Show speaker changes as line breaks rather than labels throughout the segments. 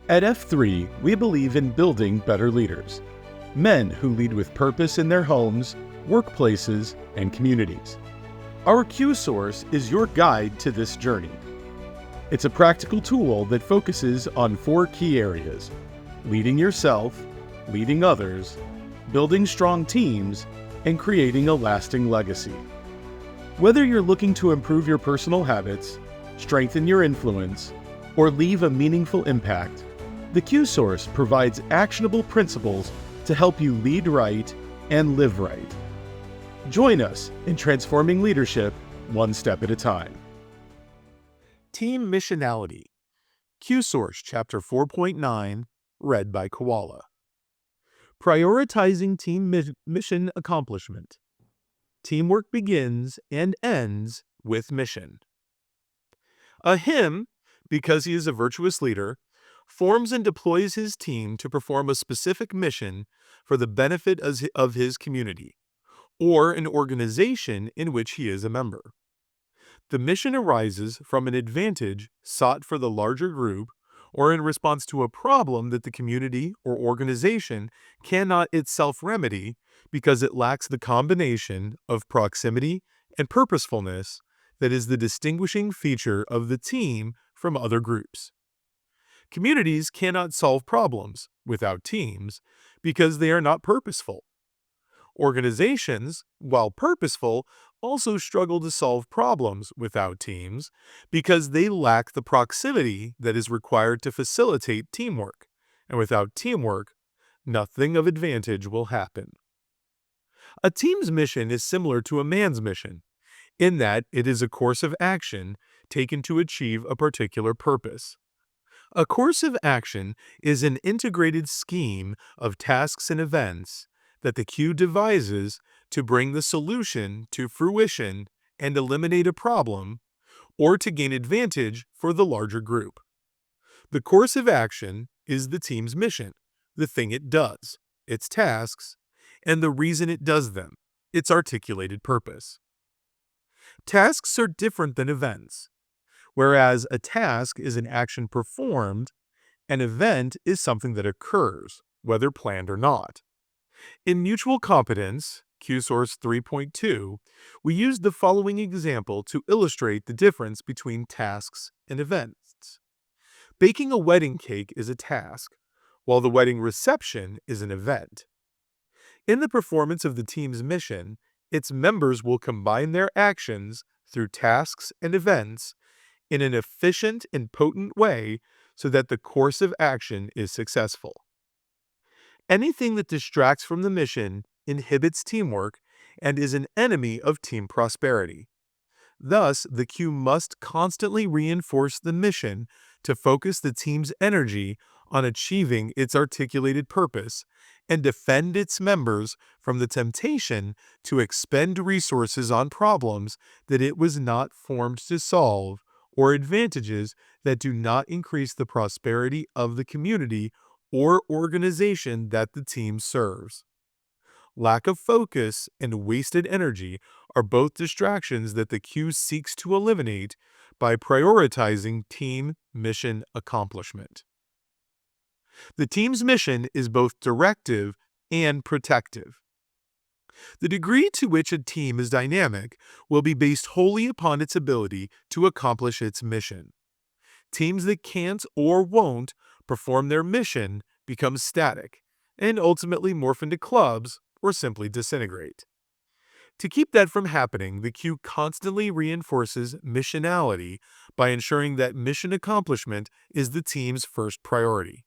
At F3, we believe in building better leaders, men who lead with purpose in their homes, workplaces, and communities. Our QSource is your guide to this journey. It's a practical tool that focuses on 4 key areas: leading yourself, leading others, building strong teams, and creating a lasting legacy. Whether you're looking to improve your personal habits, strengthen your influence, or leave a meaningful impact, the QSource provides actionable principles to help you lead right and live right. Join us in transforming leadership one step at a time.
Team Missionality, QSource Chapter 4.9, read by Koala. Prioritizing team mission accomplishment. Teamwork begins and ends with mission. A him, because he is a virtuous leader, forms and deploys his team to perform a specific mission for the benefit of his community, or an organization in which he is a member. The mission arises from an advantage sought for the larger group or in response to a problem that the community or organization cannot itself remedy because it lacks the combination of proximity and purposefulness that is the distinguishing feature of the team from other groups. Communities cannot solve problems without teams because they are not purposeful. Organizations, while purposeful, also struggle to solve problems without teams because they lack the proximity that is required to facilitate teamwork, and without teamwork, nothing of advantage will happen. A team's mission is similar to a man's mission, in that it is a course of action taken to achieve a particular purpose. A course of action is an integrated scheme of tasks and events that the Q devises to bring the solution to fruition and eliminate a problem, or to gain advantage for the larger group. The course of action is the team's mission, the thing it does, its tasks, and the reason it does them, its articulated purpose. Tasks are different than events. Whereas a task is an action performed, an event is something that occurs, whether planned or not. In mutual competence, QSource 3.2, we used the following example to illustrate the difference between tasks and events. Baking a wedding cake is a task, while the wedding reception is an event. In the performance of the team's mission, its members will combine their actions through tasks and events in an efficient and potent way so that the course of action is successful. Anything that distracts from the mission inhibits teamwork and is an enemy of team prosperity. Thus, the Q must constantly reinforce the mission to focus the team's energy on achieving its articulated purpose and defend its members from the temptation to expend resources on problems that it was not formed to solve or advantages that do not increase the prosperity of the community or organization that the team serves. Lack of focus and wasted energy are both distractions that the Q seeks to eliminate by prioritizing team mission accomplishment. The team's mission is both directive and protective. The degree to which a team is dynamic will be based wholly upon its ability to accomplish its mission. Teams that can't or won't perform their mission become static and ultimately morph into clubs or simply disintegrate. To keep that from happening, the Q constantly reinforces missionality by ensuring that mission accomplishment is the team's first priority.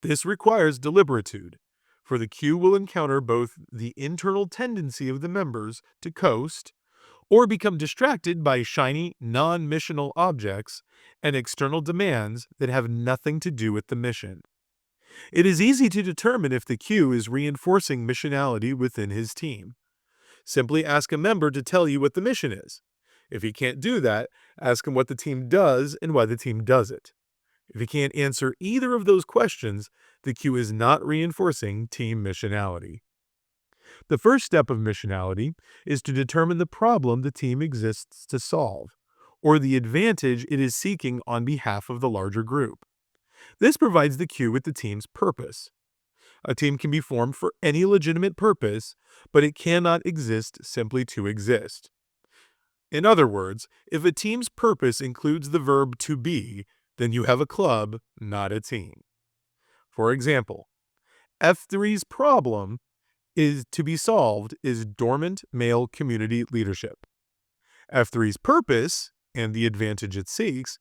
This requires deliberitude, for the Q will encounter both the internal tendency of the members to coast or become distracted by shiny, non-missional objects and external demands that have nothing to do with the mission. It is easy to determine if the Q is reinforcing missionality within his team. Simply ask a member to tell you what the mission is. If he can't do that, ask him what the team does and why the team does it. If he can't answer either of those questions, the Q is not reinforcing team missionality. The first step of missionality is to determine the problem the team exists to solve, or the advantage it is seeking on behalf of the larger group. This provides the cue with the team's purpose. A team can be formed for any legitimate purpose, but it cannot exist simply to exist. In other words, if a team's purpose includes the verb to be, then you have a club, not a team. For example, F3's problem is to be solved is dormant male community leadership. F3's purpose, and the advantage it seeks,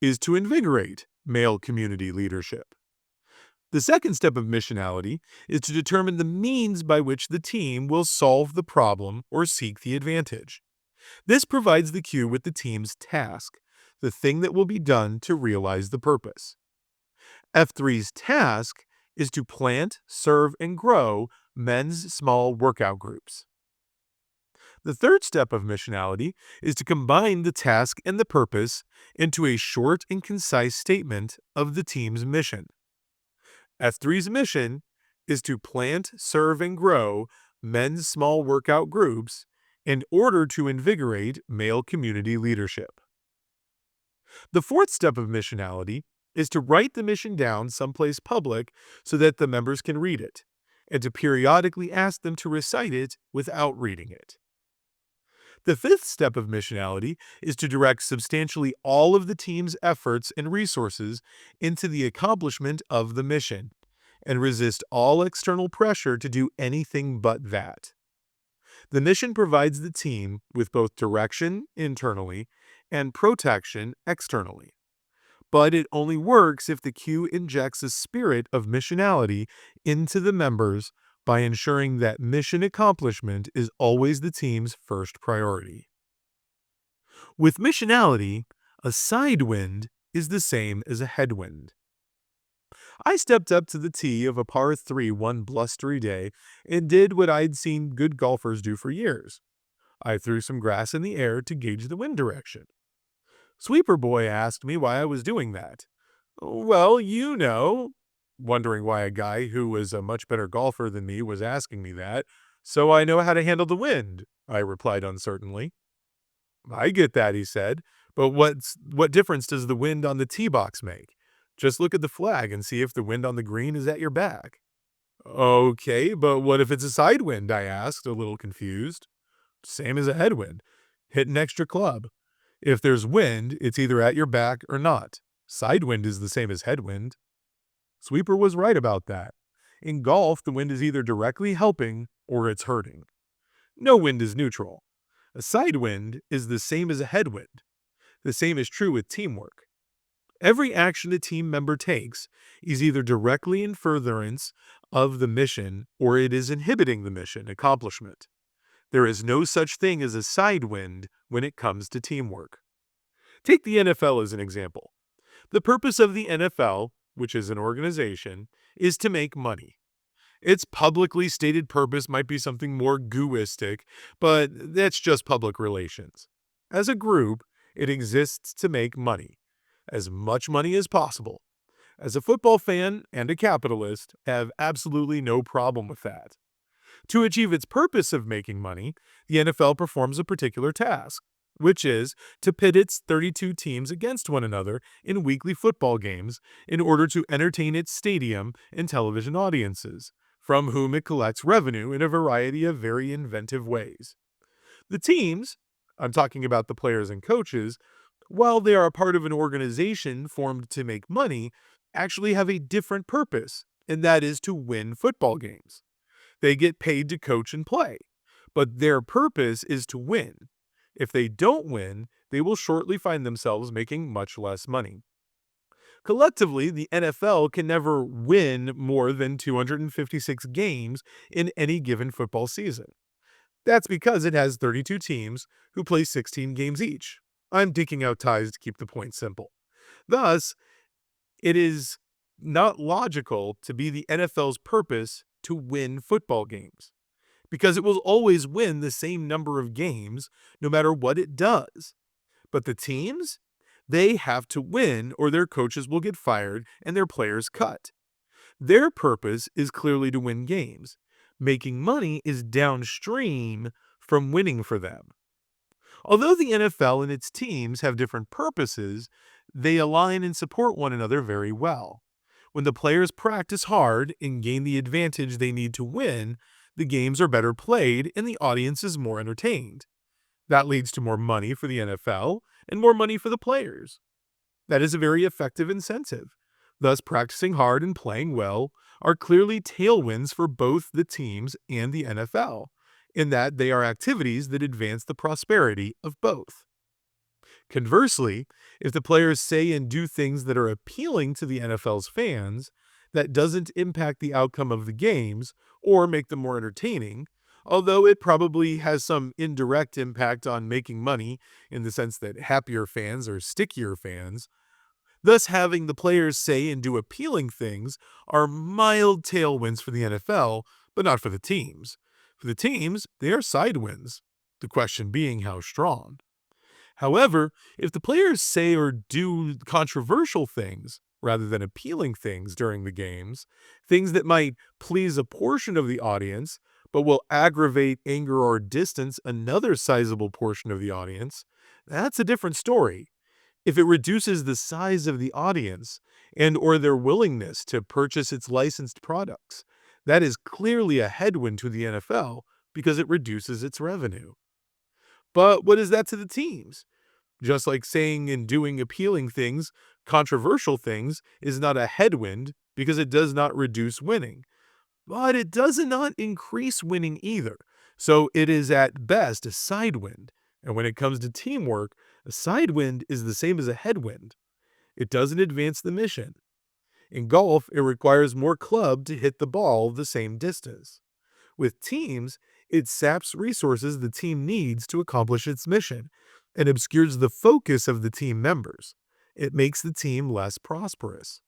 is to invigorate male community leadership. The second step of missionality is to determine the means by which the team will solve the problem or seek the advantage. This provides the cue with the team's task, the thing that will be done to realize the purpose. F3's task is to plant, serve, and grow men's small workout groups. The third step of missionality is to combine the task and the purpose into a short and concise statement of the team's mission. F3's mission is to plant, serve, and grow men's small workout groups in order to invigorate male community leadership. The fourth step of missionality is to write the mission down someplace public so that the members can read it, and to periodically ask them to recite it without reading it. The fifth step of missionality is to direct substantially all of the team's efforts and resources into the accomplishment of the mission, and resist all external pressure to do anything but that. The mission provides the team with both direction internally and protection externally. But it only works if the Q injects a spirit of missionality into the members by ensuring that mission accomplishment is always the team's first priority. With missionality, a side wind is the same as a headwind. I stepped up to the tee of a par 3 one blustery day and did what I'd seen good golfers do for years. I threw some grass in the air to gauge the wind direction. Sweeper Boy asked me why I was doing that. Well, wondering why a guy who was a much better golfer than me was asking me that, so I know how to handle the wind, I replied uncertainly. I get that, he said, but what difference does the wind on the tee box make? Just look at the flag and see if the wind on the green is at your back. Okay, but what if it's a side wind? I asked, a little confused. Same as a headwind. Hit an extra club. If there's wind, it's either at your back or not. Side wind is the same as headwind. Sweeper was right about that. In golf, the wind is either directly helping or it's hurting. No wind is neutral. A side wind is the same as a headwind. The same is true with teamwork. Every action a team member takes is either directly in furtherance of the mission or it is inhibiting the mission accomplishment. There is no such thing as a side wind when it comes to teamwork. Take the NFL as an example. The purpose of the NFL, which is an organization, is to make money. Its publicly stated purpose might be something more gooistic, but that's just public relations. As a group, it exists to make money. As much money as possible. As a football fan and a capitalist, I have absolutely no problem with that. To achieve its purpose of making money, the NFL performs a particular task, which is to pit its 32 teams against one another in weekly football games in order to entertain its stadium and television audiences, from whom it collects revenue in a variety of very inventive ways. The teams, I'm talking about the players and coaches, while they are a part of an organization formed to make money, actually have a different purpose, and that is to win football games. They get paid to coach and play, but their purpose is to win. If they don't win, they will shortly find themselves making much less money. Collectively, the NFL can never win more than 256 games in any given football season. That's because it has 32 teams who play 16 games each. I'm digging out ties to keep the point simple. Thus, it is not logical to be the NFL's purpose to win football games, because it will always win the same number of games no matter what it does. But the teams, they have to win or their coaches will get fired and their players cut. Their purpose is clearly to win games. Making money is downstream from winning for them. Although the NFL and its teams have different purposes, they align and support one another very well. When the players practice hard and gain the advantage they need to win, the games are better played and the audience is more entertained. That leads to more money for the NFL and more money for the players. That is a very effective incentive. Thus, practicing hard and playing well are clearly tailwinds for both the teams and the NFL, in that they are activities that advance the prosperity of both. Conversely, if the players say and do things that are appealing to the NFL's fans, that doesn't impact the outcome of the games or make them more entertaining, although it probably has some indirect impact on making money in the sense that happier fans are stickier fans. Thus, having the players say and do appealing things are mild tailwinds for the NFL, but not for the teams. For the teams, they are side wins, the question being how strong. However, if the players say or do controversial things rather than appealing things during the games, things that might please a portion of the audience but will aggravate, anger, or distance another sizable portion of the audience, that's a different story. If it reduces the size of the audience and or their willingness to purchase its licensed products, that is clearly a headwind to the NFL because it reduces its revenue. But what is that to the teams? Just like saying and doing appealing things, controversial things is not a headwind because it does not reduce winning. But it does not increase winning either. So it is at best a side wind. And when it comes to teamwork, a side wind is the same as a headwind. It doesn't advance the mission. In golf, it requires more club to hit the ball the same distance. With teams, it saps resources the team needs to accomplish its mission and obscures the focus of the team members. It makes the team less prosperous.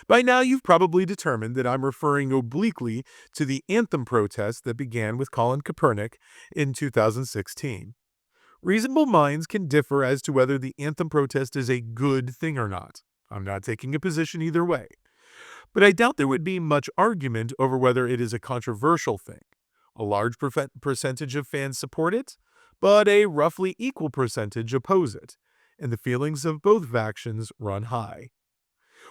By now, you've probably determined that I'm referring obliquely to the anthem protest that began with Colin Kaepernick in 2016. Reasonable minds can differ as to whether the anthem protest is a good thing or not. I'm not taking a position either way. But I doubt there would be much argument over whether it is a controversial thing. A large percentage of fans support it, but a roughly equal percentage oppose it, and the feelings of both factions run high.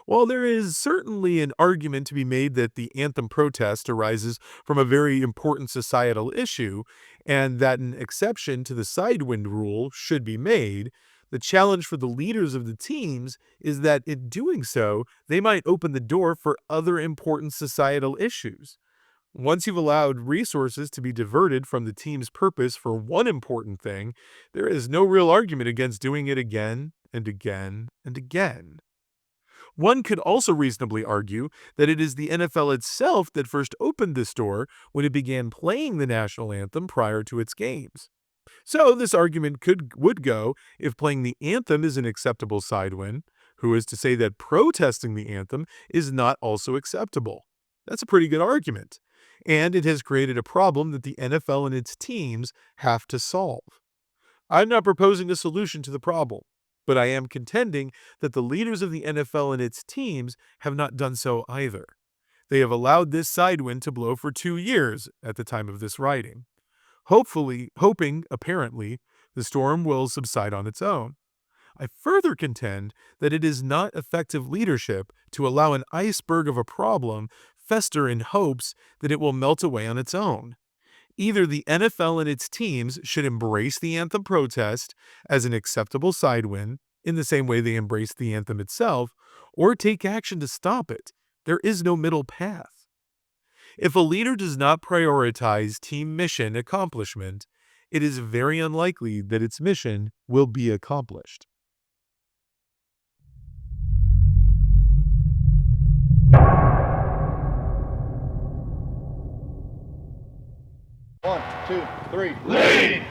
While there is certainly an argument to be made that the anthem protest arises from a very important societal issue, and that an exception to the sidewind rule should be made, the challenge for the leaders of the teams is that in doing so, they might open the door for other important societal issues. Once you've allowed resources to be diverted from the team's purpose for one important thing, there is no real argument against doing it again and again and again. One could also reasonably argue that it is the NFL itself that first opened this door when it began playing the national anthem prior to its games. So this argument would go if playing the anthem is an acceptable side win, who is to say that protesting the anthem is not also acceptable? That's a pretty good argument, and it has created a problem that the NFL and its teams have to solve. I'm not proposing a solution to the problem, but I am contending that the leaders of the NFL and its teams have not done so either. They have allowed this sidewind to blow for 2 years at the time of this writing. Hoping, apparently, the storm will subside on its own. I further contend that it is not effective leadership to allow an iceberg of a problem fester in hopes that it will melt away on its own. Either the NFL and its teams should embrace the anthem protest as an acceptable sidewind, in the same way they embraced the anthem itself, or take action to stop it. There is no middle path. If a leader does not prioritize team mission accomplishment, it is very unlikely that its mission will be accomplished.
One, two, three. Lead!